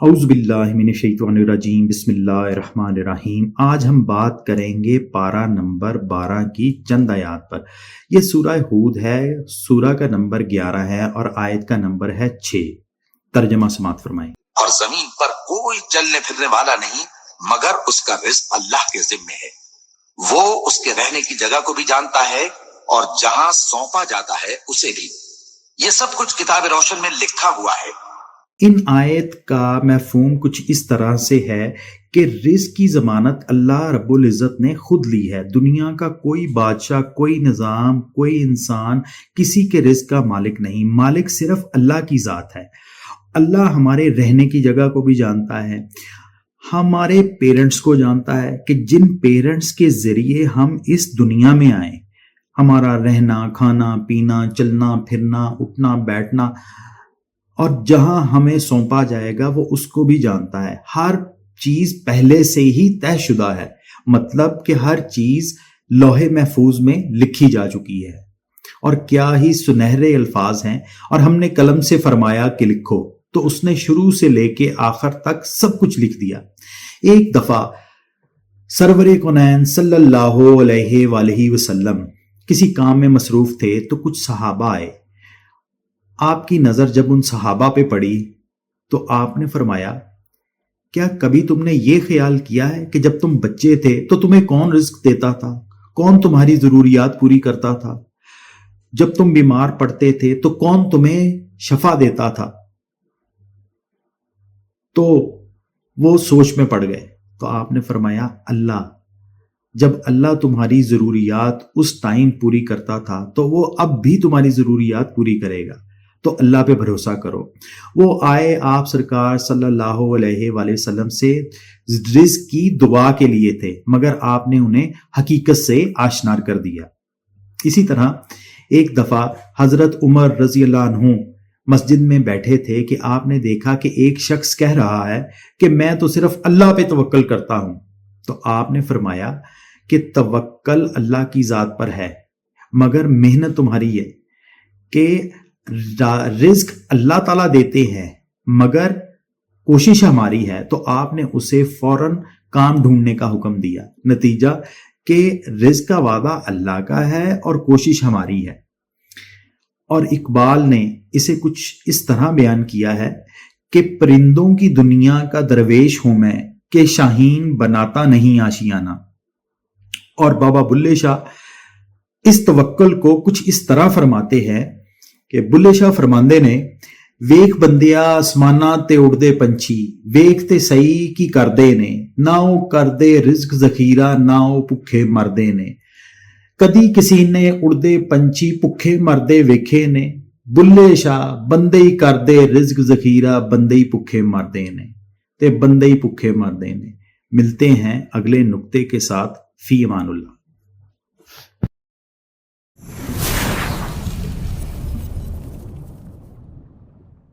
اعوذ باللہ من الشیطان الرجیم، بسم اللہ الرحمن الرحیم۔ آج ہم بات کریں گے پارہ نمبر 12 کی چند آیات پر۔ یہ سورہ ہود ہے، سورہ کا نمبر 11 ہے اور آیت کا نمبر ہے 6۔ ترجمہ سماعت فرمائیں۔ اور زمین پر کوئی چلنے پھرنے والا نہیں مگر اس کا رزق اللہ کے ذمے ہے۔ وہ اس کے رہنے کی جگہ کو بھی جانتا ہے اور جہاں سونپا جاتا ہے اسے بھی۔ یہ سب کچھ کتاب روشن میں لکھا ہوا ہے۔ ان آیت کا مفہوم کچھ اس طرح سے ہے کہ رزق کی ضمانت اللہ رب العزت نے خود لی ہے۔ دنیا کا کوئی بادشاہ، کوئی نظام، کوئی انسان کسی کے رزق کا مالک نہیں، مالک صرف اللہ کی ذات ہے۔ اللہ ہمارے رہنے کی جگہ کو بھی جانتا ہے، ہمارے پیرنٹس کو جانتا ہے کہ جن پیرنٹس کے ذریعے ہم اس دنیا میں آئے، ہمارا رہنا، کھانا، پینا، چلنا پھرنا، اٹھنا بیٹھنا، اور جہاں ہمیں سونپا جائے گا وہ اس کو بھی جانتا ہے۔ ہر چیز پہلے سے ہی طے شدہ ہے، مطلب کہ ہر چیز لوح محفوظ میں لکھی جا چکی ہے، اور کیا ہی سنہرے الفاظ ہیں۔ اور ہم نے قلم سے فرمایا کہ لکھو، تو اس نے شروع سے لے کے آخر تک سب کچھ لکھ دیا۔ ایک دفعہ سرور کونین صلی اللہ علیہ وآلہ وسلم کسی کام میں مصروف تھے تو کچھ صحابہ آئے۔ آپ کی نظر جب ان صحابہ پہ پڑی تو آپ نے فرمایا، کیا کبھی تم نے یہ خیال کیا ہے کہ جب تم بچے تھے تو تمہیں کون رزق دیتا تھا، کون تمہاری ضروریات پوری کرتا تھا؟ جب تم بیمار پڑتے تھے تو کون تمہیں شفا دیتا تھا؟ تو وہ سوچ میں پڑ گئے۔ تو آپ نے فرمایا، اللہ۔ جب اللہ تمہاری ضروریات اس ٹائم پوری کرتا تھا تو وہ اب بھی تمہاری ضروریات پوری کرے گا، تو اللہ پہ بھروسہ کرو۔ وہ آئے آپ سرکار صلی اللہ علیہ وآلہ وسلم سے رزق کی دعا کے لیے تھے، مگر آپ نے انہیں حقیقت سے آشنا کر دیا۔ اسی طرح ایک دفعہ حضرت عمر رضی اللہ عنہ مسجد میں بیٹھے تھے کہ آپ نے دیکھا کہ ایک شخص کہہ رہا ہے کہ میں تو صرف اللہ پہ توکل کرتا ہوں۔ تو آپ نے فرمایا کہ توکل اللہ کی ذات پر ہے، مگر محنت تمہاری ہے کہ رزق اللہ تعالیٰ دیتے ہیں مگر کوشش ہماری ہے۔ تو آپ نے اسے فوراً کام ڈھونڈنے کا حکم دیا۔ نتیجہ کہ رزق کا وعدہ اللہ کا ہے اور کوشش ہماری ہے۔ اور اقبال نے اسے کچھ اس طرح بیان کیا ہے کہ پرندوں کی دنیا کا درویش ہوں میں کہ شاہین بناتا نہیں آشیانہ۔ اور بابا بلے شاہ اس توکل کو کچھ اس طرح فرماتے ہیں کہ بلے شاہ فرماندے نے، ویخ بندیا آسماناں تے اڑدے پنچھی، ویخ تے سہی کی کردے نے، نہ او کردے رزق ذخیرہ، نہ او پکھے مردے نے۔ کدی کسی نے اڑدے پنچھی پکھے مردے ویکھے نے، بلے شاہ بندے ہی کردے رزق ذخیرہ، بندے ہی پکھے مردے نے، تے بندے ہی پکھے مردے نے۔ ملتے ہیں اگلے نقطے کے ساتھ، فی امان اللہ۔